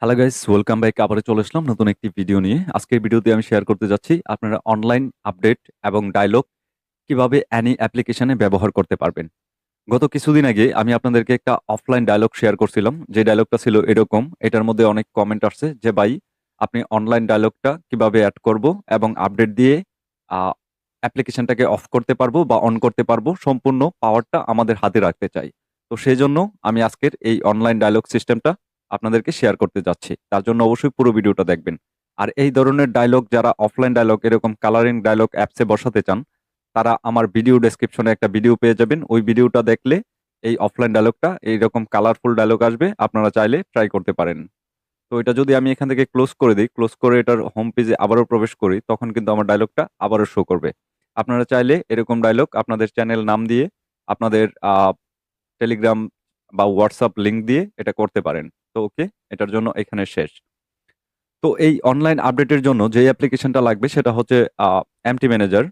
Hello guys, welcome back. আবারও চলে আসলাম নতুন একটি ভিডিও নিয়ে। আজকের ভিডিওতে আমি শেয়ার করতে যাচ্ছি আপনারা অনলাইন আপডেট এবং ডায়লগ কিভাবে অ্যানি অ্যাপ্লিকেশনে ব্যবহার করতে পারবেন। গত কিছুদিন আগে আমি আপনাদেরকে একটা অফলাইন ডায়লগ শেয়ার করছিলাম। যে ডায়লগটা ছিল এরকম, এটার মধ্যে অনেক কমেন্ট আসছে যে ভাই আপনি অনলাইন ডায়লগটা কিভাবে অ্যাড করব এবং আপডেট দিয়ে আ অ্যাপ্লিকেশনটাকে অফ করতে পারবো বা অন করতে পারবো, সম্পূর্ণ পাওয়ারটা আমাদের হাতে রাখতে চাই। তো সেজন্য আমি আজকের এই অনলাইন ডায়লগ সিস্টেমটা আপনাদেরকে শেয়ার করতে যাচ্ছি। তার জন্য অবশ্যই পুরো ভিডিওটা দেখবেন। আর এই ধরনের ডায়লগ যারা অফলাইন ডায়লগ এরকম কালারিং ডায়লগ অ্যাপসে বসাতে চান, তারা আমার ভিডিও ডেসক্রিপশনে একটা ভিডিও পেয়ে যাবেন। ওই ভিডিওটা দেখলে এই অফলাইন ডায়লগটা এইরকম কালারফুল ডায়লগ আসবে। আপনারা চাইলে ট্রাই করতে পারেন। তো এটা যদি আমি এখান থেকে ক্লোজ করে দিই, ক্লোজ করে এটার হোম পেজে আবারও প্রবেশ করি, তখন কিন্তু আমার ডায়লগটা আবারও শো করবে। আপনারা চাইলে এরকম ডায়লগ আপনাদের চ্যানেল নাম দিয়ে, আপনাদের টেলিগ্রাম বা হোয়াটসঅ্যাপ লিংক দিয়ে এটা করতে পারেন। তো ওকে, এটার জন্য এখানে শেষ। তো এই অনলাইন আপডেটের জন্য যে অ্যাপ্লিকেশনটা লাগবে সেটা হচ্ছে এমটি ম্যানেজার।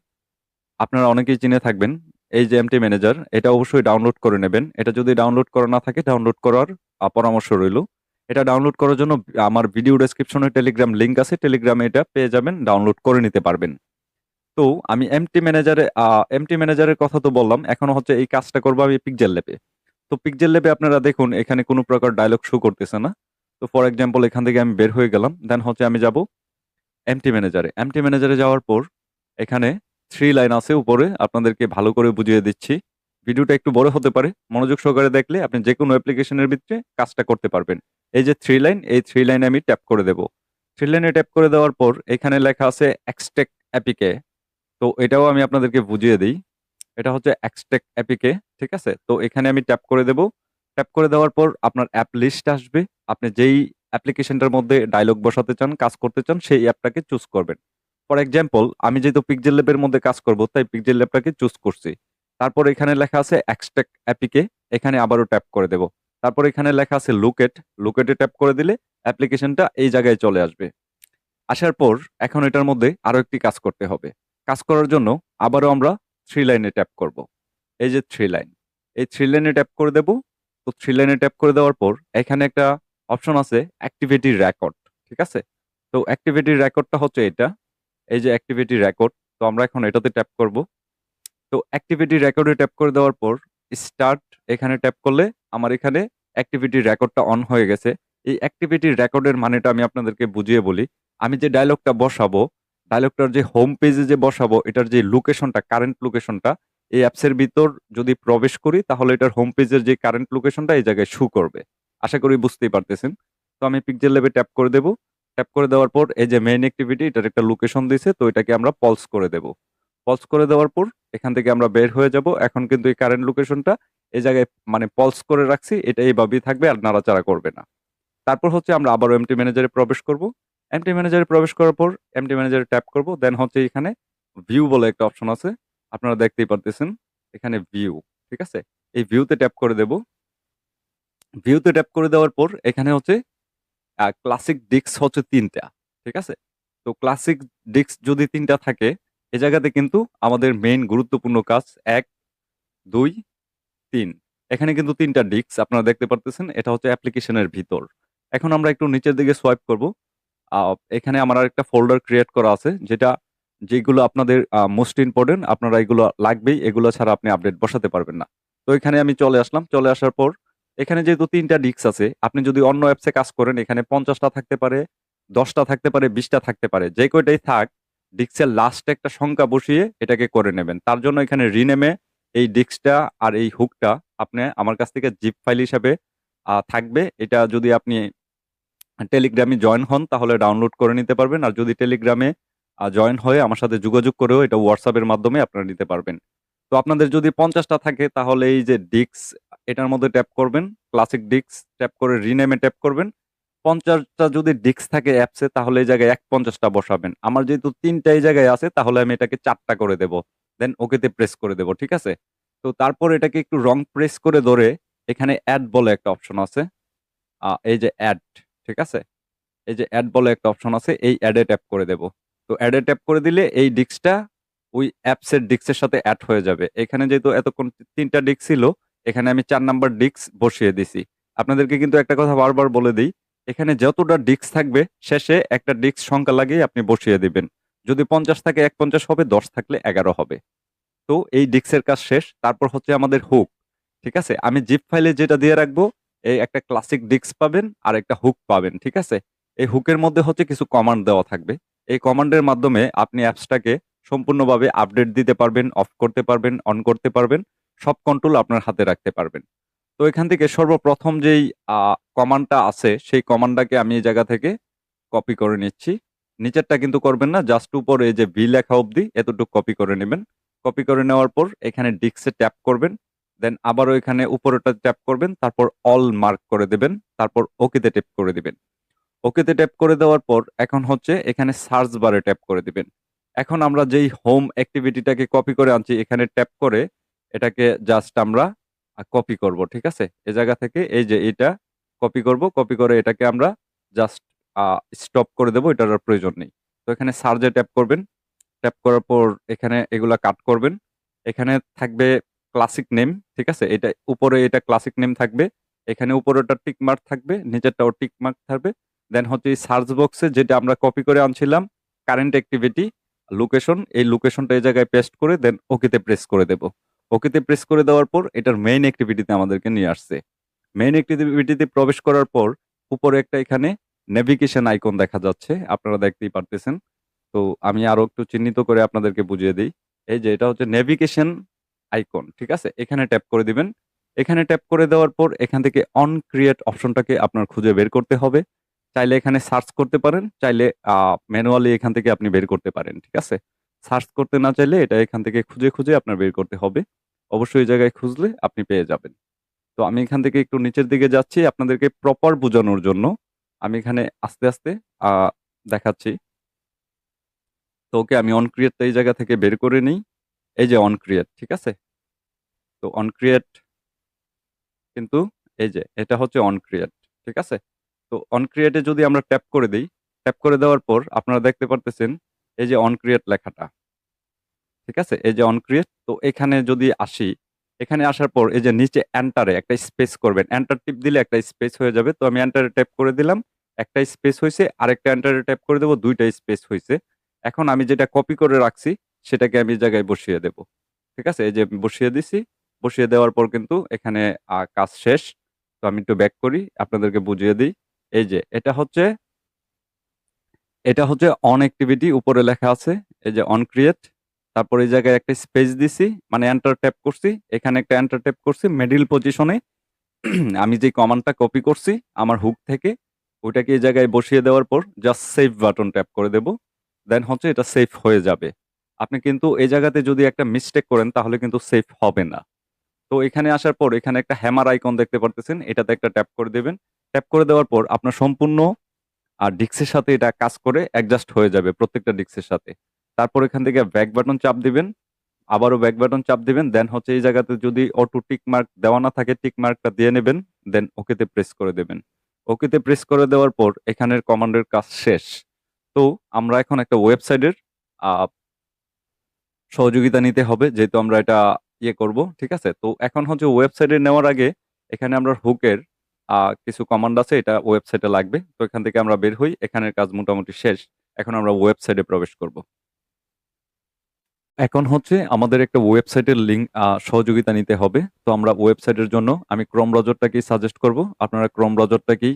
আপনারা অনেকেই চিনে থাকবেন। এই যে এমটি ম্যানেজার, এটা অবশ্যই ডাউনলোড করে নেবেন। এটা যদি ডাউনলোড করা না থাকে, ডাউনলোড করার পরামর্শ রইল। এটা ডাউনলোড করার জন্য আমার ভিডিও ডেসক্রিপশনে টেলিগ্রাম লিংক আছে, টেলিগ্রামে এটা পেয়ে যাবেন, ডাউনলোড করে নিতে পারবেন। তো আমি এমটি ম্যানেজারের কথা তো বললাম, এখন হচ্ছে এই কাজটা করবো আমি পিক্সেল ল্যাবে। তো পিক্সেল ল্যাবে আপনারা দেখুন এখানে কোনো প্রকার ডায়লগ শো করতেছে না। তো ফর এক্সাম্পল এখান থেকে আমি বের হয়ে গেলাম, দেন হচ্ছে আমি যাব এমটি ম্যানেজারে যাওয়ার পর এখানে থ্রি লাইন আছে উপরে, আপনাদেরকে ভালো করে বুঝিয়ে দিচ্ছি। ভিডিওটা একটু বড় হতে পারে, মনোযোগ সহকারে দেখলে আপনি যে কোনো অ্যাপ্লিকেশনের ভিতরে কাজটা করতে পারবেন। এই যে থ্রি লাইন, এই থ্রি লাইনে আমি ট্যাপ করে দেব। থ্রি লাইনে ট্যাপ করে দেওয়ার পর এখানে লেখা আছে এক্সট্রাক্ট অ্যাপিকে। তো এটাও আমি আপনাদেরকে বুঝিয়ে দিই। এটা হচ্ছে এক্সট্রাক্ট অ্যাপিকে, ঠিক আছে? তো এখানে আমি ট্যাপ করে দেব। ট্যাপ করে দেওয়ার পর আপনার অ্যাপ লিস্ট আসবে। আপনি যেই অ্যাপ্লিকেশনটার মধ্যে ডায়লগ বসাতে চান, কাজ করতে চান, সেই অ্যাপটাকে চুজ করবেন। ফর এক্সাম্পল আমি যেহেতু পিক্সেল ল্যাবের মধ্যে কাজ করব, তাই পিক্সেল ল্যাবটাকে চুজ করছি। তারপর এখানে লেখা আছে এক্সট্রাক্ট অ্যাপিকে, এখানে আবারও ট্যাপ করে দেব। তারপর এখানে লেখা আছে লুকেট, লুকেটে ট্যাপ করে দিলে অ্যাপ্লিকেশনটা এই জায়গায় চলে আসবে। আসার পর এখন এটার মধ্যে আরো একটি কাজ করতে হবে। কাজ করার জন্য আবারও আমরা থ্রি লাইনে ট্যাপ করব। এই যে থ্রি লাইন, এই থ্রি লাইনে ট্যাপ করে দেব। তো থ্রি লাইনে ট্যাপ করে দেওয়ার পর এখানে একটা অপশন আছে অ্যাক্টিভিটি রেকর্ড, ঠিক আছে? তো অ্যাক্টিভিটি রেকর্ডটা হচ্ছে এটা, এই যে অ্যাক্টিভিটি রেকর্ড। তো আমরা এখন এটাতে ট্যাপ করব। তো অ্যাক্টিভিটি রেকর্ডে ট্যাপ করে দেওয়ার পর স্টার্ট, এখানে ট্যাপ করলে আমার এখানে অ্যাক্টিভিটি রেকর্ডটা অন হয়ে গেছে। এই অ্যাক্টিভিটি রেকর্ডের মানেটা আমি আপনাদেরকে বুঝিয়ে বলি। আমি যে ডায়লগটা বসাবো, ডায়লগটার যে হোম পেজে যে বসাবো, এটার যে লোকেশনটা, কারেন্ট লোকেশনটা, এই অ্যাপসের ভিতর যদি প্রবেশ করি তাহলে এটার হোম পেজের যে কারেন্ট লোকেশনটা এই জায়গায় শো করবে। আশা করি বুঝতেই পারতেছেন। তো আমি পিক্সেল ল্যাবে ট্যাপ করে দেব। ট্যাপ করে দেওয়ার পর এই যে মেইন অ্যাক্টিভিটি, এটার একটা লোকেশন দিয়েছে, তো এটাকে আমরা পলস করে দেব। পলস করে দেওয়ার পর এখান থেকে আমরা বের হয়ে যাব। এখন কিন্তু এই কারেন্ট লোকেশনটা এই জায়গায় মানে পলস করে রাখছি, এটা এইভাবেই থাকবে, আর নাড়াচাড়া করবে না। তারপর হচ্ছে আমরা আবারও এমটি ম্যানেজারে প্রবেশ করব। এমটি ম্যানেজারে প্রবেশ করার পর এমটি ম্যানেজারে ট্যাপ করব। দেন হচ্ছে এখানে ভিউ বলে একটা অপশন আছে, আপনারা দেখতেই পারতেছেন। এখানে ভিউ, ঠিক আছে? এই ভিউতে ট্যাপ করে দেব। ভিউতে ট্যাপ করে দেওয়ার পর এখানে হচ্ছে ক্লাসিক ডিস্ক হচ্ছে ৩ টা, ঠিক আছে? তো ক্লাসিক ডিস্ক যদি ৩ টা থাকে, এ জায়গাতে কিন্তু আমাদের মেইন গুরুত্বপূর্ণ কাজ ১, ২, ৩। এখানে কিন্তু ৩ টা ডিস্ক আপনারা দেখতে পারতেছেন। এটা হচ্ছে অ্যাপ্লিকেশনের ভিতর। এখন আমরা একটু নিচের দিকে সোয়াইপ করব। আ এখানে আমার আরেকটা ফোল্ডার ক্রিয়েট করা আছে, যেগুলো আপনাদের মোস্ট ইম্পোর্টেন্ট, আপনারা এগুলো লাগবেই। এগুলো ছাড়া আপনি আপডেট বসাতে পারবেন না। তো এখানে আমি চলে আসলাম। চলে আসার পর এখানে যেহেতু ৩ টা ডিস্ক আছে, আপনি যদি অন্য অ্যাপসে কাজ করেন এখানে ৫০ টা থাকতে পারে, ১০ টা থাকতে পারে, ২০ টা থাকতে পারে। যে কয়টাই থাক, ডিস্কের লাস্টে একটা সংখ্যা বসিয়ে এটাকে করে নেবেন। তার জন্য এখানে রিনেমে এই ডিস্কটা আর এই হুকটা আপনি আমার কাছ থেকে জিপ ফাইল হিসাবে থাকবে। এটা যদি আপনি টেলিগ্রামে জয়েন হন তাহলে ডাউনলোড করে নিতে পারবেন। আর যদি টেলিগ্রামে জয়েন হয়ে আমার সাথে যোগাযোগ করেও এটা হোয়াটসঅ্যাপের মাধ্যমে আপনারা নিতে পারবেন। তো আপনাদের যদি ৫০ টা থাকে তাহলে এই যে ডিস্ক, এটার মধ্যে ট্যাপ করবেন, ক্লাসিক ডিস্ক ট্যাপ করে রিনেমে ট্যাপ করবেন। ৫০ টা যদি ডিস্ক থাকে অ্যাপসে তাহলে এই জায়গায় ১/৫০ টা বসাবেন। আমার যেহেতু ৩ টা এই জায়গায় আছে তাহলে আমি এটাকে ৪ টা করে দেব। দেন ওকেতে প্রেস করে দেব, ঠিক আছে? তো তারপর এটাকে একটু রং প্রেস করে ধরে এখানে এড বলে একটা অপশন আছে। এই যে এড, ঠিক আছে? এই যে এড বলে একটা অপশন আছে, এই এড এ ট্যাপ করে দেব। তো এড এ ট্যাপ করে দিলে এই ডিস্কটা ওই অ্যাপসের ডিস্কের সাথে এড হয়ে যাবে। এখানে যেহেতু এতক্ষণ ৩ টা ডিস্ক ছিল, এখানে আমি ৪ নাম্বার ডিস্ক বসিয়ে দিছি। আপনাদেরকে কিন্তু একটা কথা বারবার বলে দেই, এখানে যতটা ডিস্ক থাকবে শেষে একটা ডিস্ক সংখ্যা লাগিয়ে আপনি বসিয়ে দিবেন। যদি 50 থাকে 150 হবে, 10 থাকলে 11 হবে। তো এই ডিস্কের কাজ শেষ। তারপর হচ্ছে আমাদের হুক। ঠিক আছে? আমি জিপ ফাইলে যেটা দিয়ে রাখবো, এই একটা ক্লাসিক ডিস্ক পাবেন আর একটা হুক পাবেন। ঠিক আছে? এই হুকের মধ্যে হচ্ছে কিছু কমান্ড দেওয়া থাকবে। এই কমান্ডের মাধ্যমে আপনি অ্যাপসটাকে সম্পূর্ণভাবে আপডেট দিতে পারবেন, অফ করতে পারবেন, অন করতে পারবেন। সব কন্ট্রোল আপনার হাতে রাখতে পারবেন। তো এখান থেকে সর্বপ্রথম যেই কমান্ডটা আছে, সেই কমান্ডটাকে আমি এই জায়গা থেকে কপি করে নিচ্ছি। নিচেরটা কিন্তু করবেন না, জাস্ট উপরে এই যে ভি লেখা অবধি এতটুকু কপি করে নেবেন। কপি করে নেওয়ার পর এখানে ডিস্কে ট্যাপ করবেন। দেন আবারও এখানে উপরেরটা ট্যাপ করবেন, তারপর অল মার্ক করে দেবেন, তারপর ওকেতে ট্যাপ করে দিবেন। ওকেতে ট্যাপ করে দেওয়ার পর এখন হচ্ছে এখানে সার্চ বারে ট্যাপ করে দিবেন। এখন আমরা যেই হোম অ্যাক্টিভিটিটাকে কপি করে আনছি, এখানে ট্যাপ করে এটাকে জাস্ট আমরা কপি করব। ঠিক আছে? এই জায়গা থেকে এই যে এটা কপি করব, কপি করে এটাকে আমরা জাস্ট স্টপ করে দেবো, এটার আর প্রয়োজন নেই। তো এখানে সার্চে ট্যাপ করবেন। ট্যাপ করার পর এখানে এগুলা কাট করবেন। এখানে থাকবে ক্লাসিক নেম। ঠিক আছে? এটা উপরে এটা ক্লাসিক নেম থাকবে। এখানে উপরেরটা টিক মার্ক থাকবে, নিচেরটাও টিক মার্ক থাকবে। দেন হচ্ছে এই সার্চ বক্সে যেটা আমরা কপি করে আনছিলাম, কারেন্ট অ্যাক্টিভিটি লোকেশন, এই লোকেশনটা এই জায়গায় পেস্ট করে দেন ওকেতে প্রেস করে দেব। ওকেতে প্রেস করে দেওয়ার পর এটার মেইন অ্যাক্টিভিটিতে আমাদেরকে নিয়ে আসছে। মেইন অ্যাক্টিভিটিতে প্রবেশ করার পর উপরে একটা এখানে নেভিগেশন আইকন দেখা যাচ্ছে, আপনারা দেখতেই পারতেছেন। তো আমি আরো একটু চিহ্নিত করে আপনাদেরকে বুঝিয়ে দিই। এই যে এটা হচ্ছে নেভিগেশন আইকন। ঠিক আছে? এখানে ট্যাপ করে দিবেন। এখানে ট্যাপ করে দেওয়ার পর এখান থেকে অন ক্রিয়েট অপশনটাকে আপনার খুঁজে বের করতে হবে। চাইলে এখানে সার্চ করতে পারেন, চাইলে ম্যানুয়ালি এখান থেকে আপনি বের করতে পারেন। ঠিক আছে? সার্চ করতে না চাইলে এটা এখান থেকে খুঁজে, খুঁজে আপনার বের করতে হবে। অবশ্যই এই জায়গায় খুঁজলে আপনি পেয়ে যাবেন। তো আমি এখান থেকে একটু নিচের দিকে যাচ্ছি আপনাদেরকে প্রপার বোঝানোর জন্য। আমি এখানে আস্তে, আস্তে আ দেখাচ্ছি। তো ওকে আমি অন ক্রিয়েটটা এই জায়গা থেকে বের করে নিই। এই যে অন ক্রিয়েট। ঠিক আছে? তো অন ক্রিয়েট কিন্তু এই যে এটা হচ্ছে অন ক্রিয়েট। ঠিক আছে? তো অন ক্রিয়েটে যদি আমরা ট্যাপ করে দেই, ট্যাপ করে দেওয়ার পর আপনারা দেখতে পারতেছেন এই যে অন ক্রিয়েট লেখাটা। ঠিক আছে? এই যে অন ক্রিয়েট। তো এখানে যদি আসি, এখানে আসার পর এই যে নিচে এন্টারে একটা স্পেস করবেন। এন্টার টিপ দিলে একটা স্পেস হয়ে যাবে। তো আমি এন্টারে ট্যাপ করে দিলাম। একটা স্পেস হইছে, আরেকটা এন্টারে ট্যাপ করে দেব, ২ টা স্পেস হইছে। এখন আমি যেটা কপি করে রাখছি সেটাকে আমি এই জায়গায় বসিয়ে দেব। ঠিক আছে? এই যে বসিয়ে দিছি। বসিয়ে দেওয়ার পর কিন্তু এখানে কাজ শেষ। তো আমি একটু ব্যাক করি, আপনাদেরকে বুঝিয়ে দিই। এই যে এটা হচ্ছে অন অ্যাক্টিভিটি, উপরে লেখা আছে এই যে অন ক্রিয়েট। তারপর এই জায়গায় একটা স্পেস দিছি, মানে এন্টার ট্যাপ করছি। এখানে একটা এন্টার ট্যাপ করছি মিডল পজিশনে। আমি যে কমান্ডটা কপি করছি আমার হুক থেকে, ওইটাকে এই জায়গায় বসিয়ে দেওয়ার পর জাস্ট সেভ বাটন ট্যাপ করে দেব। দেন হচ্ছে এটা সেভ হয়ে যাবে। আপনি কিন্তু এই জায়গাতে যদি একটা মিস্টেক করেন তাহলে কিন্তু সেভ হবে না। তো এখানে আসার পর এখানে একটা হ্যামার আইকন দেখতে পারতেছেন, এটাতে একটা ট্যাপ করে দেবেন। ট্যাপ করে দেওয়ার পর আপনার সম্পূর্ণ ডিস্কের সাথে এটা কাজ করে অ্যাডজাস্ট হয়ে যাবে প্রত্যেকটা ডিস্কের সাথে। তারপর এখান থেকে ব্যাক বাটন চাপ দিবেন, আবারও ব্যাক বাটন চাপ দিবেন। দেন হচ্ছে এই জায়গাতে যদি অটো টিক মার্ক দেওয়া না থাকে, টিক মার্কটা দিয়ে নেবেন। দেন ওকেতে প্রেস করে দেবেন। ওকেতে প্রেস করে দেওয়ার পর এখানের কমান্ডের কাজ শেষ। তো আমরা এখন একটা ওয়েবসাইটের আ সহযোগিতা নিতে হবে, যেহেতু আমরা এটা ইয়ে করব। ঠিক আছে? তো এখন হচ্ছে ওয়েবসাইটে নেওয়ার আগে এখানে আমরা হুকের কিছু কমান্ড আছে, এটা ওয়েবসাইটে লাগবে। তো এখান থেকে আমরা বের হই। এখানের কাজ মোটামুটি শেষ। এখন আমরা ওয়েবসাইটে প্রবেশ করব। এখন হচ্ছে আমাদের একটা ওয়েবসাইটের লিঙ্ক সহযোগিতা নিতে হবে। তো আমরা ওয়েবসাইটের জন্য আমি ক্রোম ব্রাউজারটাকেই সাজেস্ট করব। আপনারা ক্রোম ব্রাউজারটাকেই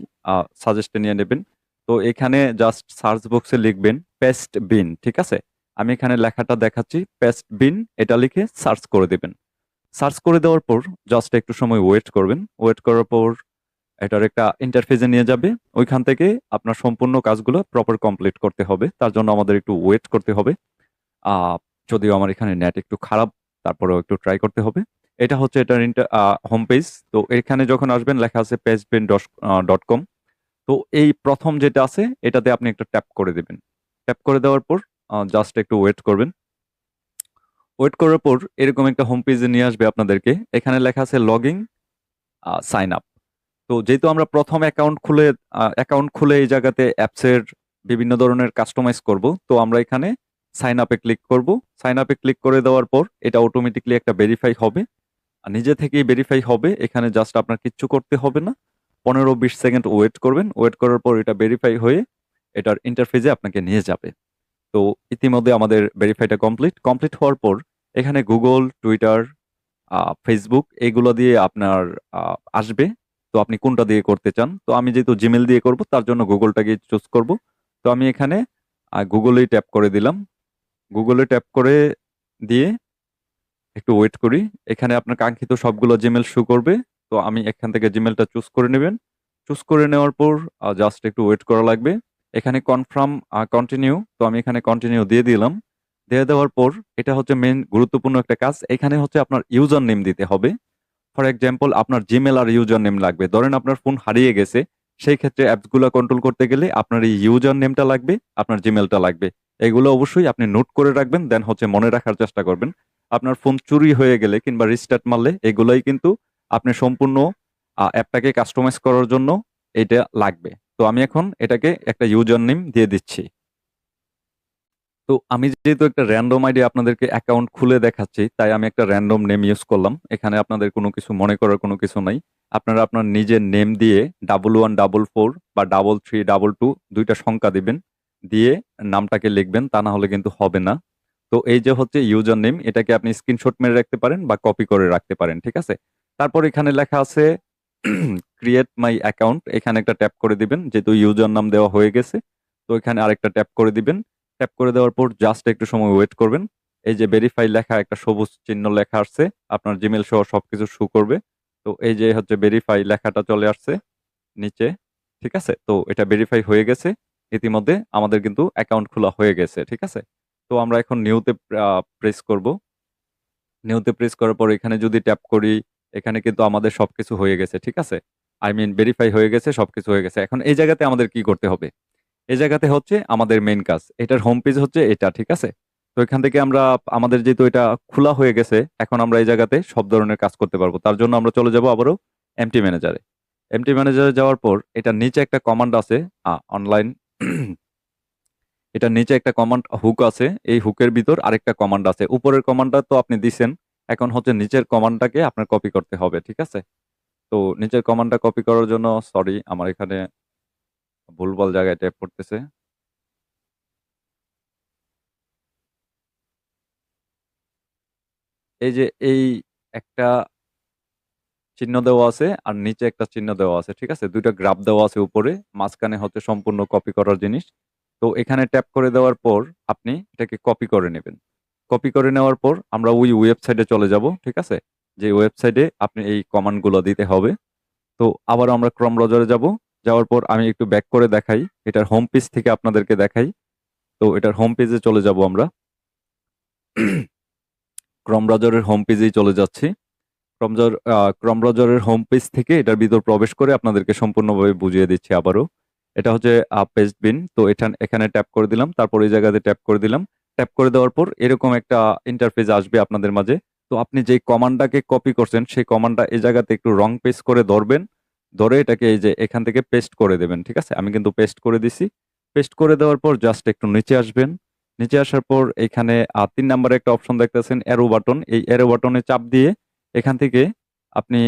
সাজেস্টে নিয়ে নেবেন। তো এখানে জাস্ট সার্চ বক্সে লিখবেন পেস্ট বিন। ঠিক আছে? আমি এখানে লেখাটা দেখাচ্ছি, পেস্ট বিন, এটা লিখে সার্চ করে দিবেন। সার্চ করে দেওয়ার পর জাস্ট একটু সময় ওয়েট করবেন। ওয়েট করার পর এটার একটা ইন্টারফেসে নিয়ে যাবে। ওইখান থেকে আপনার সম্পূর্ণ কাজগুলো প্রপার কমপ্লিট করতে হবে। তার জন্য আমাদের একটু ওয়েট করতে হবে। আ যদিও আমার এখানে নেট একটু খারাপ, তারপরেও একটু ট্রাই করতে হবে। এটা হচ্ছে এটার হোম পেজ। তো এখানে যখন আসবেন লেখা আছে pastebin.com। তো এই ১ম যেটা আছে এটাতে আপনি একটা ট্যাপ করে দিবেন। ট্যাপ করে দেওয়ার পর জাস্ট একটু ওয়েট করবেন। ওয়েট করার পর এরকম একটা হোম পেজে নিয়ে আসবে আপনাদেরকে। এখানে লেখা আছে লগইন, সাইন আপ। তো যেহেতু আমরা ১ম অ্যাকাউন্ট খুলে এই জায়গাতে অ্যাপসের বিভিন্ন ধরনের কাস্টমাইজ করব। তো আমরা এখানে সাইন আপে ক্লিক করব। সাইন আপে ক্লিক করে দেওয়ার পর এটা অটোমেটিক্যালি একটা ভেরিফাই হবে। নিজে থেকেই ভেরিফাই হবে। এখানে জাস্ট আপনার কিচ্ছু করতে হবে না। 15-20 সেকেন্ড ওয়েট করবেন। ওয়েট করার পর এটা ভেরিফাই হয়ে এটার ইন্টারফেসে আপনাকে নিয়ে যাবে। তো ইতিমধ্যে আমাদের ভেরিফাইটা কমপ্লিট হওয়ার পর এখানে গুগল, টুইটার, ফেসবুক এগুলো দিয়ে আপনার আসবে। তো আপনি কোনটা দিয়ে করতে চান? তো আমি যেহেতু জিমেল দিয়ে করব তার জন্য গুগলটাকে চুজ করব। তো আমি এখানে গুগলেই ট্যাপ করে দিলাম। গুগলে ট্যাপ করে দিয়ে একটু ওয়েট করি। এখানে আপনার কাঙ্ক্ষিত সবগুলো জিমেল শো করবে। তো আমি এখান থেকে জিমেলটা চুজ করে নেবেন। চুজ করে নেওয়ার পর জাস্ট একটু ওয়েট করা লাগবে। এখানে কনফার্ম কন্টিনিউ। তো আমি এখানে কন্টিনিউ দিয়ে দিলাম। দিয়ে দেওয়ার পর এটা হচ্ছে মেইন গুরুত্বপূর্ণ একটা কাজ। এখানে হচ্ছে আপনার ইউজার নেম দিতে হবে। ফর এক্সাম্পল আপনার জিমেল আর ইউজার নেম লাগবে। ধরেন আপনার ফোন হারিয়ে গেছে। সেই ক্ষেত্রে অ্যাপসগুলো কন্ট্রোল করতে গেলে আপনার এই ইউজার নেমটা লাগবে, আপনার জিমেলটা লাগবে। এগুলো অবশ্যই আপনি নোট করে রাখবেন, দেন হচ্ছে মনে রাখার চেষ্টা করবেন। আপনার ফোন চুরি হয়ে গেলে কিংবা রিস্টার্ট মারলে এগুলোই কিন্তু আপনি সম্পূর্ণ অ্যাপটাকে কাস্টমাইজ করার জন্য এটা লাগবে। তো আমি এখন এটাকে একটা ইউজার নেম দিয়ে দিচ্ছি। তো আমি যেহেতু একটা র্যান্ডম আইডি আপনাদেরকে অ্যাকাউন্ট খুলে দেখাচ্ছি, তাই আমি একটা র্যান্ডম নেম ইউজ করলাম। এখানে আপনাদের কোনো কিছু মনে করার কোনো কিছু নাই। আপনারা আপনার নিজের নেম দিয়ে 1144 বা 3322 2টা সংখ্যা দিবেন। দিয়ে নামটাকে লিখবেন, তা না হলে কিন্তু হবে না। তো এই যে হচ্ছে ইউজার নেম, এটাকে আপনি স্ক্রিনশট মেরে রাখতে পারেন বা কপি করে রাখতে পারেন, ঠিক আছে? তারপর এখানে লেখা আছে ক্রিয়েট মাই অ্যাকাউন্ট, এখানে একটা ট্যাপ করে দিবেন, যেহেতু ইউজার নাম দেওয়া হয়ে গেছে। তো এখানে আরেকটা ট্যাপ করে দিবেন। ট্যাপ করে দেওয়ার পর জাস্ট একটু সময় ওয়েট করবেন। এই যে ভেরিফাই লেখা একটা সবুজ চিহ্ন লেখা আসছে, আপনার জিমেল সহ সবকিছু শো করবে। তো এই যে হচ্ছে ভেরিফাই লেখাটা চলে আসছে নিচে, ঠিক আছে? তো এটা ভেরিফাই হয়ে গেছে। ইতিমধ্যে আমাদের কিন্তু অ্যাকাউন্ট খোলা হয়ে গেছে, ঠিক আছে? তো আমরা এখন নিউতে প্রেস করব। নিউতে প্রেস করার পর এখানে যদি ট্যাপ করি, এখানে কিন্তু আমাদের সবকিছু হয়ে গেছে, ঠিক আছে? আই মিন ভেরিফাই হয়ে গেছে, সবকিছু হয়ে গেছে। এখন এই জায়গাতে আমাদের কি করতে হবে? এই জায়গাতে হচ্ছে আমাদের মেইন কাজ। এটার হোম পেজ হচ্ছে এটা, ঠিক আছে? তো এখান থেকে আমরা আমাদের যেহেতু এটা খোলা হয়ে গেছে, এখন আমরা এই জায়গাতে সব ধরনের কাজ করতে পারবো। তার জন্য আমরা চলে যাব আবারও এমটি ম্যানেজারে। এমটি ম্যানেজারে যাওয়ার পর এটার নিচে একটা কমান্ড আছে, অনলাইন এটার নিচে একটা কমান্ড হুক আছে। এই হুকের ভিতর আরেকটা কমান্ড আছে। উপরের কমান্ডটা তো আপনি দিছেন। এখন হচ্ছে নিচের কমান্ডটাকে আপনার কপি করতে হবে, ঠিক আছে? তো নিচের কমান্ডটা কপি করার জন্য সরি, আমার এখানে ভুলভাল জায়গায় ট্যাপ করতেছে। এই যে এই একটা চিহ্ন দেওয়া আছে আর নিচে একটা চিহ্ন দেওয়া আছে, ঠিক আছে? 2টা গ্রাফ দেওয়া আছে উপরে, মাঝখানে হচ্ছে সম্পূর্ণ কপি করার জিনিস। তো এখানে ট্যাপ করে দেওয়ার পর আপনি এটাকে কপি করে নেবেন। কপি করে নেওয়ার পর আমরা ওই ওয়েবসাইটে চলে যাব, ঠিক আছে? যে ওয়েবসাইটে আপনি এই কমান্ডগুলো দিতে হবে। তো আবার আমরা ক্রম ব্রাউজারে যাব। যাওয়ার পর আমি একটু ব্যাক করে দেখাই, এটার হোম পেজ থেকে আপনাদেরকে দেখাই। তো এটার হোম পেজে চলে যাব আমরা। ক্রম ব্রাউজারের হোম পেজেই চলে যাচ্ছি। ক্রম ব্রাউজারের হোম পেজ থেকে এটার ভিতর প্রবেশ করে আপনাদেরকে সম্পূর্ণভাবে বুঝিয়ে দিচ্ছি আবারও। এটা হচ্ছে পেস্ট বিন। তো এখানে ট্যাপ করে দিলাম, তারপর এই জায়গাতে ট্যাপ করে দিলাম। ট্যাপ করে দেওয়ার পর এরকম একটা ইন্টারফেস আসবে আপনাদের মাঝে। তো আপনি যেই কমান্ডটাকে কপি করছেন সেই কমান্ডটা এই জায়গাতে একটু রং পেস্ট করে ধরবেন। ধরে এটাকে এই যে এখান থেকে পেস্ট করে দেবেন, ঠিক আছে? আমি কিন্তু পেস্ট করে দিছি। পেস্ট করে দেওয়ার পর জাস্ট একটু নিচে আসবেন। নিচে আসার পর এখানে 3 নাম্বারে একটা অপশন দেখতেছেন অ্যারো বাটন। এই অ্যারো বাটনে চাপ দিয়ে এখান থেকে আপনি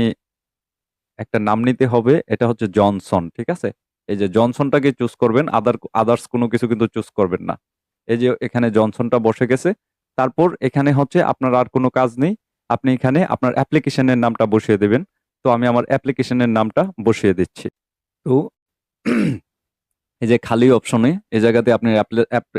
একটা নাম নিতে হবে। এটা হচ্ছে জনসন, ঠিক আছে? এই যে জনসনটাকে চুজ করবেন, আদার্স কোনো কিছু কিন্তু চুজ করবেন না। এই যে এখানে জনসনটা বসে গেছে। তারপর এখানে হচ্ছে আপনার আর কোনো কাজ নেই। আপনি এখানে আপনার অ্যাপ্লিকেশনের নামটা বসিয়ে দেবেন। তো আমি আমার অ্যাপ্লিকেশনের নামটা বসিয়ে দিচ্ছি। তো এই যে খালি অপশনে এই জায়গাতে আপনি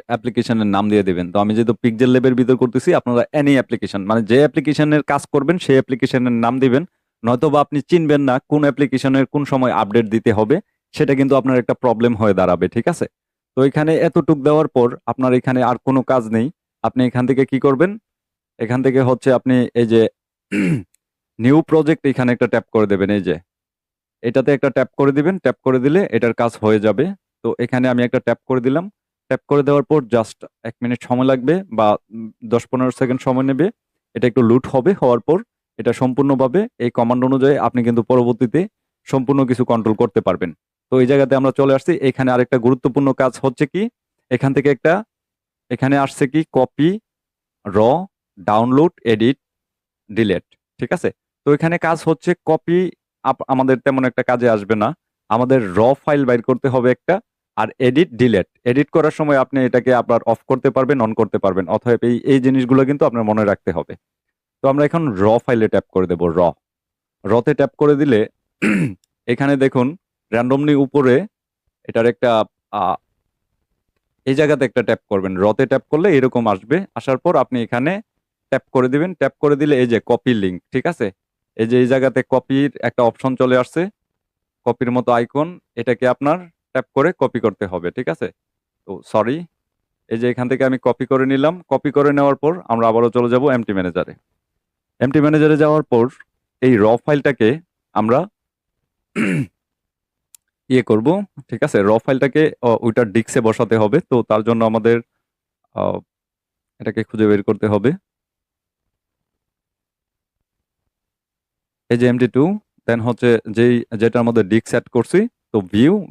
অ্যাপ্লিকেশনের নাম দিয়ে দিবেন। তো আমি যেহেতু পিক্সেল ল্যাবের ভিতর করতেছি, আপনারা এনি অ্যাপ্লিকেশন মানে যে অ্যাপ্লিকেশনের কাজ করবেন সেই অ্যাপ্লিকেশনের নাম দিবেন। নয়তোবা আপনি চিনবেন না কোন অ্যাপ্লিকেশনের কোন সময় আপডেট দিতে হবে, সেটা কিন্তু আপনার একটা প্রবলেম হয়ে দাঁড়াবে, ঠিক আছে? তো এখানে এতটুক দেওয়ার পর আপনার এখানে আর কোনো কাজ নেই। আপনি এখান থেকে কি করবেন? এখান থেকে হচ্ছে আপনি এই যে নিউ প্রজেক্ট এখানে একটা ট্যাপ করে দেবেন। এই যে এটাতে একটা ট্যাপ করে দিবেন। ট্যাপ করে দিলে এটার কাজ হয়ে যাবে। তো এখানে আমি একটা ট্যাপ করে দিলাম। ট্যাপ করে দেওয়ার পর জাস্ট 1 মিনিট সময় লাগবে বা 10-15 সেকেন্ড সময় নেবে। এটা একটু লুট হবে। হওয়ার পর এটা সম্পূর্ণভাবে এই কমান্ড অনুযায়ী আপনি কিন্তু পরবর্তীতে সম্পূর্ণ কিছু কন্ট্রোল করতে পারবেন। তো এই জায়গাতে আমরা চলে আসছি। এখানে আরেকটা গুরুত্বপূর্ণ কাজ হচ্ছে কি, এখান থেকে একটা এখানে আসছে কি কপি, র, ডাউনলোড, এডিট, ডিলেট, ঠিক আছে? তো এখানে কাজ হচ্ছে কপি, আমাদের তেমন একটা কাজে আসবে না। আমাদের র ফাইল বাইর করতে হবে একটা, আর এডিট ডিলেট, এডিট করার সময় আপনি এটাকে আবার অফ করতে পারবেন, অন করতে পারবেন। অতএব এই এই জিনিসগুলো কিন্তু আপনার মনে রাখতে হবে। তো আমরা এখন র ফাইলে ট্যাপ করে দেব। রতে ট্যাপ করে দিলে এখানে দেখুন র্যান্ডমলি উপরে এটার একটা আহ, এই জায়গাতে একটা ট্যাপ করবেন। রতে ট্যাপ করলে এরকম আসবে, আসার পর আপনি এখানে ট্যাপ করে দিবেন। ট্যাপ করে দিলে এই যে কপি লিংক, ঠিক আছে, এই যে এই জায়গাতে কপির একটা অপশন চলে আসছে, কপির মতো আইকন, এটাকে আপনার ট্যাপ করে কপি করতে হবে, ঠিক আছে। তো সরি, এই যে এখান থেকে আমি কপি করে নিলাম। কপি করে নেওয়ার পর আমরা আবারও চলে যাব এমটি ম্যানেজারে। এমটি ম্যানেজারে যাওয়ার পর এই র ফাইলটাকে আমরা ইয়ে করব, ঠিক আছে। র ফাইলটাকে ওইটার ডিস্কে বসাতে হবে। তো তার জন্য আমাদের আহ, এটাকে খুঁজে বের করতে হবে। এই যে MD2, দেন হচ্ছে যেটার মধ্যে ডিস্ক সেট করছি, তো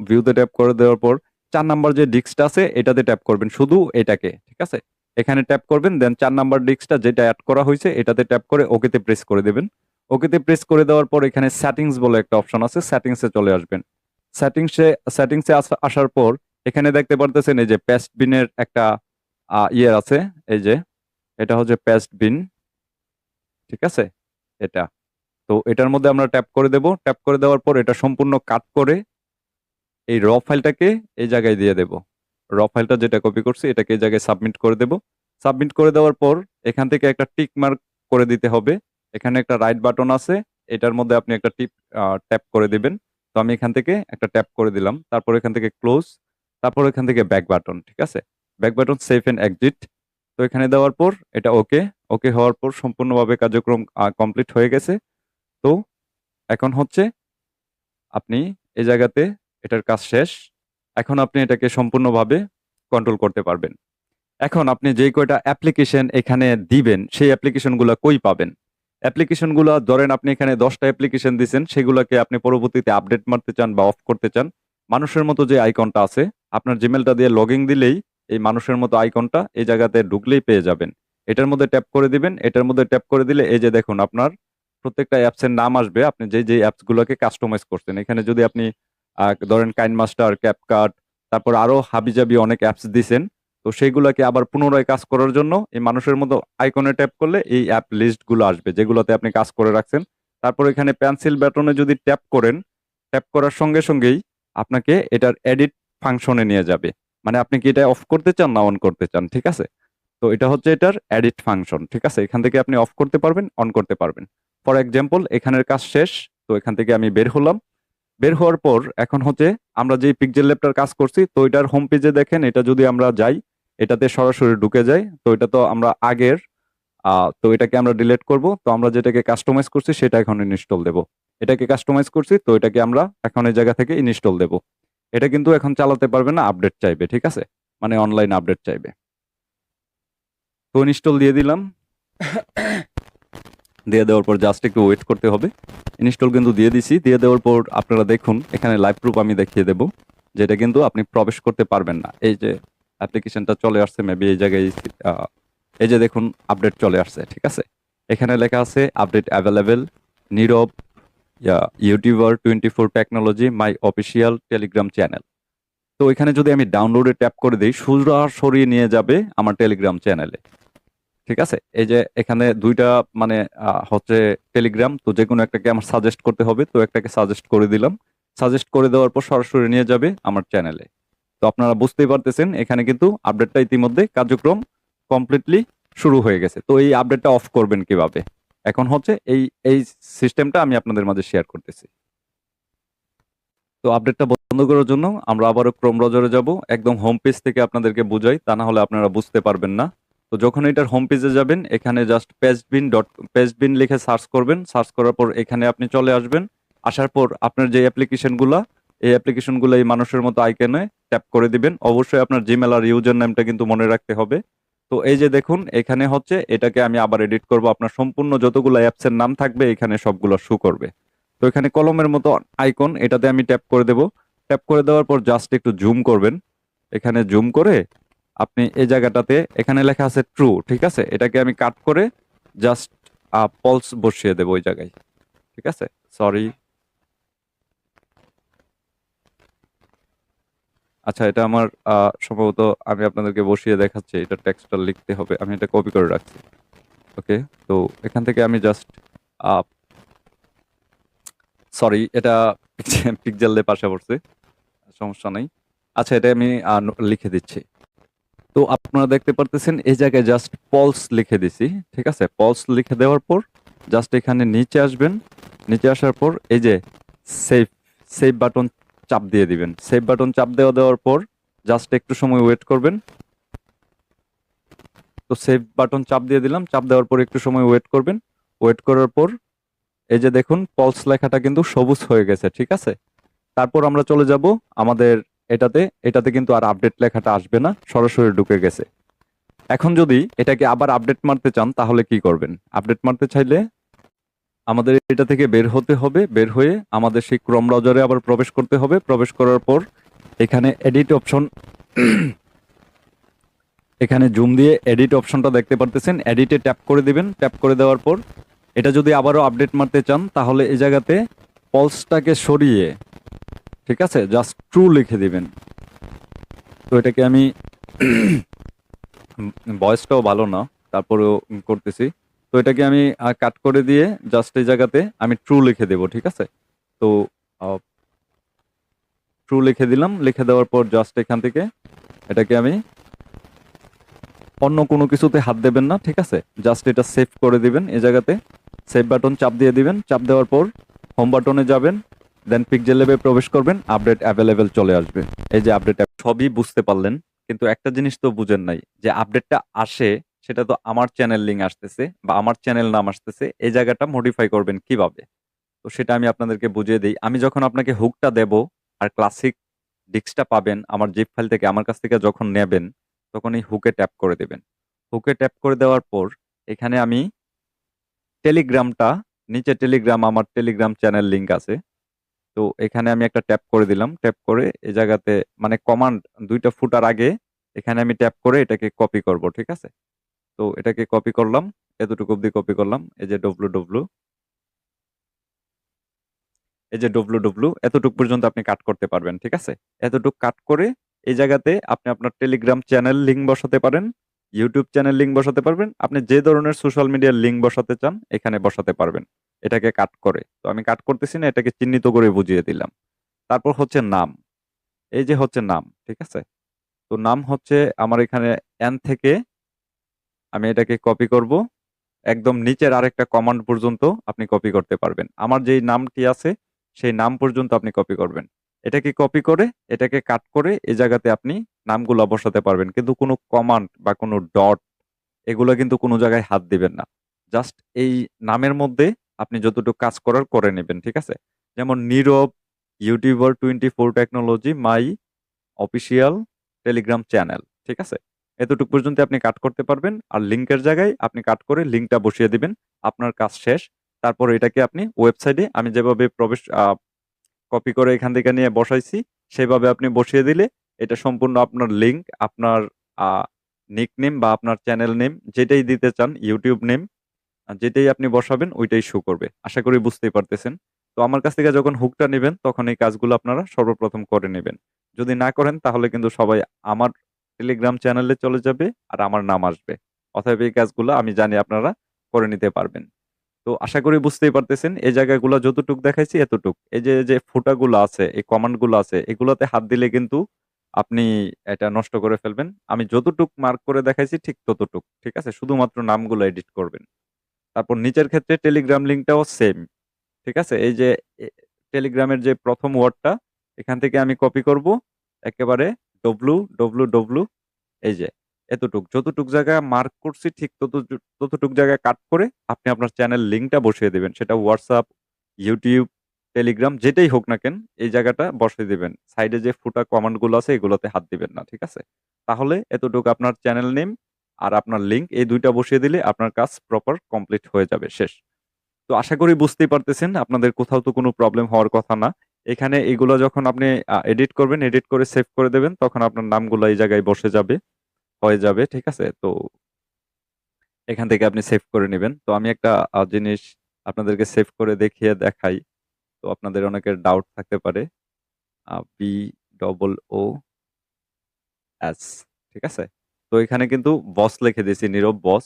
ভিউতে ট্যাপ করে দেওয়ার পর 4 নাম্বার যে ডিস্কটা আছে এটাতে ট্যাপ করবেন, শুধু এটাকে, ঠিক আছে। এখানে ট্যাপ করবেন, দেন 4 নাম্বার ডিস্কটা যেটা অ্যাড করা হয়েছে এটাতে ট্যাপ করে ওকেতে প্রেস করে দেবেন। ওকেতে প্রেস করে দেওয়ার পর এখানে সেটিংস বলে একটা অপশন আছে, সেটিংসে চলে আসবেন। সেটিংসে সেটিংসে আসার পর এখানে দেখতে পারতেছেন এই যে পেস্ট বিনের একটা ইয়ে আছে, এই যে এটা হচ্ছে পেস্ট বিন, ঠিক আছে, এটা। তো এটার মধ্যে আমরা ট্যাপ করে দেব। ট্যাপ করে দেওয়ার পর এটা সম্পূর্ণ কাট করে এই র ফাইলটাকে এই জায়গায় দিয়ে দেব। র ফাইলটা যেটা কপি করছি এটাকে এই জায়গায় সাবমিট করে দেব। সাবমিট করে দেওয়ার পর এখান থেকে একটা টিক মার্ক করে দিতে হবে। এখানে একটা রাইট বাটন আছে, এটার মধ্যে আপনি একটা ট্যাপ করে দিবেন। তো আমি এখান থেকে একটা ট্যাপ করে দিলাম। তারপর এখান থেকে ক্লোজ, তারপর এখান থেকে ব্যাক বাটন, ঠিক আছে, back button save and exit. তো এখানে দেওয়ার পর এটা ওকে, ওকে হওয়ার পর সম্পূর্ণভাবে কার্যক্রম কমপ্লিট হয়ে গেছে। তো এখন হচ্ছে আপনি এই জায়গাতে এটার কাজ শেষ। এখন আপনি এটাকে সম্পূর্ণভাবে কন্ট্রোল করতে পারবেন। এখন আপনি যে কয়টা অ্যাপ্লিকেশন এখানে দিবেন সেই অ্যাপ্লিকেশনগুলো কই পাবেন? অ্যাপ্লিকেশনগুলো ধরেন আপনি এখানে 10টা অ্যাপ্লিকেশন দিচ্ছেন, সেগুলোকে আপনি পরবর্তীতে আপডেট মারতে চান বা অফ করতে চান, মানুষের মতো যে আইকনটা আছে আপনার জিমেলটা দিয়ে লগ ইন দিলেই এই মানুষের মতো আইকনটা এই জায়গাতে ঢুকলেই পেয়ে যাবেন। এটার মধ্যে ট্যাপ করে দিবেন। এটার মধ্যে ট্যাপ করে দিলে এই যে দেখুন আপনার প্রত্যেকটা অ্যাপসের নাম আসবে, আপনি যে অ্যাপসগুলোকে কাস্টমাইজ করছেন। এখানে যদি আপনি ধরেন কাইনমাস্টার, ক্যাপকাট, তারপর আরো হাবিজাবি অনেক অ্যাপস দিছেন, তো সেইগুলোকে আবার পুনরায় কাজ করার জন্য এই মানুষের মতো আইকনে ট্যাপ করলে এই অ্যাপ লিস্ট গুলো আসবে যেগুলোতে আপনি কাজ করে রাখছেন। তারপর এখানে পেন্সিল বাটনে যদি ট্যাপ করেন, ট্যাপ করার সঙ্গে সঙ্গেই আপনাকে এটার এডিট ফাংশনে নিয়ে যাবে। মানে আপনি কি এটা অফ করতে চান না অন করতে চান, ঠিক আছে। তো এটা হচ্ছে এটার এডিট ফাংশন, ঠিক আছে। এখান থেকে আপনি অফ করতে পারবেন, অন করতে পারবেন। ফর এক্সাম্পল এখানের কাজ শেষ। তো এখান থেকে আমি বের হলাম। বের হওয়ার পর এখন হচ্ছে আমরা যে পিক্সেল ল্যাবটার কাজ করছি, তো এটার হোম পেজে দেখেন, এটা যদি আমরা যাই এটাতে সরাসরি ঢুকে যাই, তো এটা তো আমরা আগের, তো এটাকে আমরা ডিলিট করব। তো আমরা যেটাকে কাস্টমাইজ করছি সেটা এখন ইনস্টল দেব। এটাকে কাস্টমাইজ করছি, তো এটাকে আমরা এখন এই জায়গা থেকে ইনস্টল দেব। এটা কিন্তু এখন চালাতে পারবে না, আপডেট চাইবে, ঠিক আছে, মানে অনলাইন আপডেট চাইবে। তো ইনস্টল দিয়ে দিলাম। দিয়ে দেওয়ার পর জাস্ট একটু ওয়েট করতে হবে। ইনস্টল কিন্তু দিয়ে দিছি। দিয়ে দেওয়ার পর আপনারা দেখুন এখানে লাইভ প্রুফ আমি দেখিয়ে দেব, যেটা কিন্তু আপনি প্রবেশ করতে পারবেন না। এই যে অ্যাপ্লিকেশনটা চলে আসছে মেবি এই জায়গায়, এই যে দেখুন আপডেট চলে আসছে, ঠিক আছে। এখানে লেখা আছে update available, Nirab YouTuber 24 technology my official Telegram channel. তো এখানে যদি আমি ডাউনলোডে ট্যাপ করে দিই সোজা সরিয়ে নিয়ে যাবে আমার টেলিগ্রাম চ্যানেলে, ঠিক আছে। এই যে এখানে দুইটা মানে হচ্ছে টেলিগ্রাম, তো যে কোনো একটাকে আমার সাজেস্ট করতে হবে, তো একটাকে সাজেস্ট করে দিলাম। সাজেস্ট করে দেওয়ার পর সরাসরি নিয়ে যাবে আমার চ্যানেলে। তো আপনারা বুঝতেই পারতেছেন এখানে কিন্তু আপডেটটা ইতিমধ্যে কার্যক্রম কমপ্লিটলি শুরু হয়ে গেছে। তো এই আপডেটটা অফ করবেন কিভাবে, এখন হচ্ছে এই এই সিস্টেমটা আমি আপনাদের মাঝে শেয়ার করতেছি। তো আপডেটটা বন্ধ করার জন্য আমরা আবারও ক্রোম ব্রাউজারে যাব। একদম হোম পেজ থেকে আপনাদেরকে বুঝাই, তা না হলে আপনারা বুঝতে পারবেন না। তো যখন এটার হোম পেজে যাবেন এখানে জাস্ট পেস্টবিন লিখে সার্চ করবেন। সার্চ করার পর এখানে আপনি চলে আসবেন। আসার পর আপনার যে অ্যাপ্লিকেশনগুলো, এই অ্যাপ্লিকেশনগুলো এই মানুষের মতো আইকনে ট্যাপ করে দিবেন। অবশ্যই আপনার জিমেল আর ইউজার নেমটা কিন্তু মনে রাখতে হবে। তো এই যে দেখুন এখানে হচ্ছে এটাকে আমি আবার এডিট করব। আপনার সম্পূর্ণ যতগুলো অ্যাপসের নাম থাকবে এখানে সবগুলো শো করবে। তো এখানে কলমের মতো আইকন, এটাতে আমি ট্যাপ করে দেব। ট্যাপ করে দেওয়ার পর জাস্ট একটু জুম করবেন। এখানে জুম করে আপনি এই জায়গাটাতে এখানে লেখা আছে ট্রু, ঠিক আছে, এটাকে আমি কাট করে জাস্ট পলস বসিয়ে দেবো ওই জায়গায়, ঠিক আছে। সরি, আচ্ছা, এটা আমার সম্ভবত আমি আপনাদেরকে বসিয়ে দেখাচ্ছি। এটা টেক্সটটা লিখতে হবে। আমি এটা কপি করে রাখছি। ওকে। তো এখান থেকে আমি জাস্ট সরি, এটা পিক্সেল দিয়ে পাশে পড়ছে। সমস্যা নাই। আচ্ছা, এটা আমি লিখে দিচ্ছি। তো আপনারা দেখতে পারতেছেন এই জায়গায় জাস্ট পলস লিখে দিছি। ঠিক আছে? পলস লিখে দেওয়ার পর জাস্ট এখানে নিচে আসবেন। নিচে আসার পর এই যে সেভ সেভ বাটন চাপ দিয়ে দিবেন। সেভ বাটন চাপ দেওয়ার পর জাস্ট একটু সময় ওয়েট করবেন। তো সেভ বাটন চাপ দিয়ে দিলাম। চাপ দেওয়ার পর একটু সময় ওয়েট করবেন। ওয়েট করার পর এই যে দেখুন পলস লেখাটা কিন্তু সবুজ হয়ে গেছে। ঠিক আছে? তারপর আমরা চলে যাব আমাদের এটাতে। এটাতে কিন্তু আর আপডেট লেখাটা আসবে না, সরাসরি ঢুকে গেছে। এখন যদি এটাকে আবার আপডেট মারতে চান তাহলে কি করবেন? আপডেট মারতে চাইলে আমাদের এটা থেকে বের হতে হবে। বের হয়ে আমাদের সেই ক্রোম ব্রাউজারে আবার প্রবেশ করতে হবে। প্রবেশ করার পর এখানে এডিট অপশন, এখানে জুম দিয়ে এডিট অপশনটা দেখতে পারতেছেন। এডিটে ট্যাপ করে দিবেন। ট্যাপ করে দেওয়ার পর এটা যদি আবারও আপডেট মারতে চান তাহলে এই জায়গাতে পলসটাকে সরিয়ে, ঠিক আছে, জাস্ট ট্রু লিখে দিবেন। তো এটাকে আমি ভয়েসটাও ভালো না, তারপরেও করতেছি। তো এটাকে আমি কাট করে দিয়ে জাস্ট এই জায়গাতে আমি ট্রু লিখে দেব। ঠিক আছে? তো ট্রু লিখে দিলাম। লিখে দেওয়ার পর জাস্ট এখান থেকে এটাকে আমি অন্য কোনো কিছুতে হাত দেবেন না। ঠিক আছে? জাস্ট এটা সেভ করে দিবেন। এই জায়গাতে সেভ বাটন চাপ দিয়ে দিবেন। চাপ দেওয়ার পর হোম বাটনে যাবেন, দেন পিক্সেল ল্যাবে প্রবেশ করবেন। আপডেট অ্যাভেলেবেল চলে আসবে। এই যে আপডেট, সবই বুঝতে পারলেন, কিন্তু একটা জিনিস তো বুঝেন নাই যে আপডেটটা আসে সেটা তো আমার চ্যানেল লিঙ্ক আসতেছে বা আমার চ্যানেল নাম আসতেছে। এই জায়গাটা মডিফাই করবেন কিভাবে? তো সেটা আমি আপনাদেরকে বুঝিয়ে দিই। আমি যখন আপনাকে হুকটা দেব আর ক্লাসিক ডিস্কটা পাবেন আমার জিপ ফাইল থেকে, আমার কাছ থেকে যখন নেবেন তখন এই হুকে ট্যাপ করে দেবেন। হুকে ট্যাপ করে দেওয়ার পর এখানে আমি টেলিগ্রামটা, নিচে টেলিগ্রাম, আমার টেলিগ্রাম চ্যানেল লিঙ্ক আছে। তো এখানে আমি একটা ট্যাপ করে দিলাম। ট্যাপ করে এই জায়গাতে মানে কমান্ড দুইটা ফুটার আগে এখানে আমি ট্যাপ করে এটাকে কপি করব। ঠিক আছে? তো এটাকে কপি করলাম। এতটুকু অব্দি কপি করলাম। এই যে ডব্লু ডব্লু, এই যে ডব্লু ডব্লু, এতটুকু পর্যন্ত আপনি কাট করতে পারবেন। ঠিক আছে? এতটুকু কাট করে এই জায়গাতে আপনি আপনার টেলিগ্রাম চ্যানেল লিঙ্ক বসাতে পারেন, ইউটিউব চ্যানেল লিঙ্ক বসাতে পারবেন। আপনি যে ধরনের সোশ্যাল মিডিয়ার লিঙ্ক বসাতে চান এখানে বসাতে পারবেন এটাকে কাট করে। তো আমি কাট করতেছি না, এটাকে চিহ্নিত করে বুঝিয়ে দিলাম। তারপর হচ্ছে নাম। এই যে হচ্ছে নাম। ঠিক আছে? তো নাম হচ্ছে আমার এখানে এন থেকে আমি এটাকে কপি করব। একদম নিচের আরেকটা কমান্ড পর্যন্ত আপনি কপি করতে পারবেন। আমার যেই নামটি আছে সেই নাম পর্যন্ত আপনি কপি করবেন। এটাকে কপি করে এটাকে কাট করে এই জায়গাতে আপনি নামগুলা বসাতে পারবেন। কিন্তু কোনো কমান্ড বা কোনো ডট এগুলা কিন্তু কোনো জায়গায় হাত দিবেন না। জাস্ট এই নামের মধ্যে আপনি যতটুকু কাজ করার করে নেবেন। ঠিক আছে? যেমন Nirob YouTuber 24 technology my official Telegram channel. ঠিক আছে? এতটুকু পর্যন্ত আপনি কাট করতে পারবেন। আর লিংকের জায়গায় আপনি কাট করে লিংকটা বসিয়ে দিবেন। আপনার কাজ শেষ। তারপর এটাকে আপনি ওয়েবসাইটে আমি যেভাবে কপি করে এখান থেকে নিয়ে বসাইছি সেভাবে আপনি বসিয়ে দিলে এটা সম্পূর্ণ আপনার লিংক, আপনার আ নিকনেম বা আপনার চ্যানেল নেম যেটাই দিতে চান, ইউটিউব নেম যেটাই আপনি বসাবেন ওইটাই শো করবে। আশা করি বুঝতেই পারতেছেন। তো আমার কাছ থেকে যখন হুকটা নিবেন তখন এই কাজগুলো আপনারা সর্বপ্রথম করে নিবেন। যদি না করেন তাহলে কিন্তু সবাই আমার টেলিগ্রাম চ্যানেলে চলে যাবে আর আমার নাম আসবে। অতএব এই কাজগুলো আমি জানি আপনারা করে নিতে পারবেন। তো আশা করি বুঝতেই পারতেছেন এই জায়গাগুলো যতটুক দেখাইছি এতটুক। এই যে ফুটাগুলো আছে, এই কমান্ড গুলো আছে এগুলাতে হাত দিলে কিন্তু আপনি এটা নষ্ট করে ফেলবেন। আমি যতটুক মার্ক করে দেখাইছি ঠিক ততটুক। ঠিক আছে? শুধুমাত্র নামগুলো এডিট করবেন। তারপর নিচের ক্ষেত্রে টেলিগ্রাম লিঙ্কটাও সেম। ঠিক আছে? এই যে এ টেলিগ্রামের যে ১ম ওয়ার্ডটা এখান থেকে আমি কপি করব। একেবারে ডব্লু এই যে এতটুক। যতটুক জায়গায় মার্ক করছি ঠিক ততটুক জায়গায় কাট করে আপনি আপনার চ্যানেল লিঙ্কটা বসিয়ে দিবেন। সেটা WhatsApp, YouTube, Telegram যেটাই হোক না কেন এই জায়গাটা বসিয়ে দিবেন। সাইডে যে ফুটা কমান্ড গুলো আছে এগুলোতে হাত দিবেন না। ঠিক আছে? তাহলে এতটুকু আপনার চ্যানেল নেম আর আপনার লিঙ্ক এই ২ টা বসিয়ে দিলে আপনার কাজ প্রপার কমপ্লিট হয়ে যাবে। শেষ। তো আশা করি বুঝতেই পারতেছেন আপনাদের কোথাও তো কোনো প্রবলেম হওয়ার কথা না। এখানে এগুলো যখন আপনি এডিট করবেন, এডিট করে সেভ করে দেবেন তখন আপনার নামগুলো এই জায়গায় বসে যাবে, হয়ে যাবে। ঠিক আছে? তো এখান থেকে আপনি সেভ করে নিবেন। তো আমি একটা জিনিস আপনাদেরকে সেভ করে দেখিয়ে দেখাই। তো আপনাদের অনেকের ডাউট থাকতে পারে। বি ডবল ও অ্যাস, ঠিক আছে? তো এখানে কিন্তু বস লিখে দিয়েছি, নীরব বস।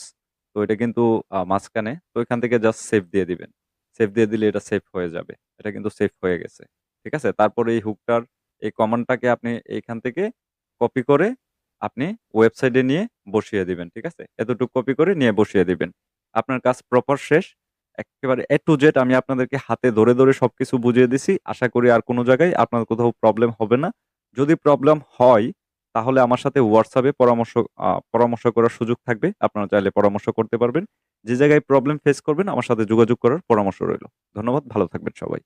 তো এটা কিন্তু মাঝখানে। তো এখান থেকে জাস্ট সেভ দিয়ে দিবেন। সেভ দিয়ে দিলে এটা সেভ হয়ে যাবে। এটা কিন্তু সেভ হয়ে গেছে। ঠিক আছে? তারপরে এই হুকটার এই কমান্ডটাকে আপনি এইখান থেকে কপি করে আপনি ওয়েবসাইটে নিয়ে বসিয়ে দিবেন। ঠিক আছে? এতটুকু কপি করে নিয়ে বসিয়ে দিবেন। আপনার কাজ প্রপার শেষ। এক্কেবারে A to Z আমি আপনাদেরকে হাতে ধরে, ধরে সবকিছু বুঝিয়ে দিছি। আশা করি আর কোন জায়গায় আপনার কোথাও প্রবলেম হবে না। যদি প্রবলেম হয় তাহলে আমার সাথে WhatsApp এ পরামর্শ করার সুযোগ থাকবে। আপনারা চাইলে পরামর্শ করতে পারবেন। যে জায়গায় প্রবলেম ফেস করবেন আমার সাথে যোগাযোগ করার পরামর্শ রইল। ধন্যবাদ। ভালো থাকবেন সবাই।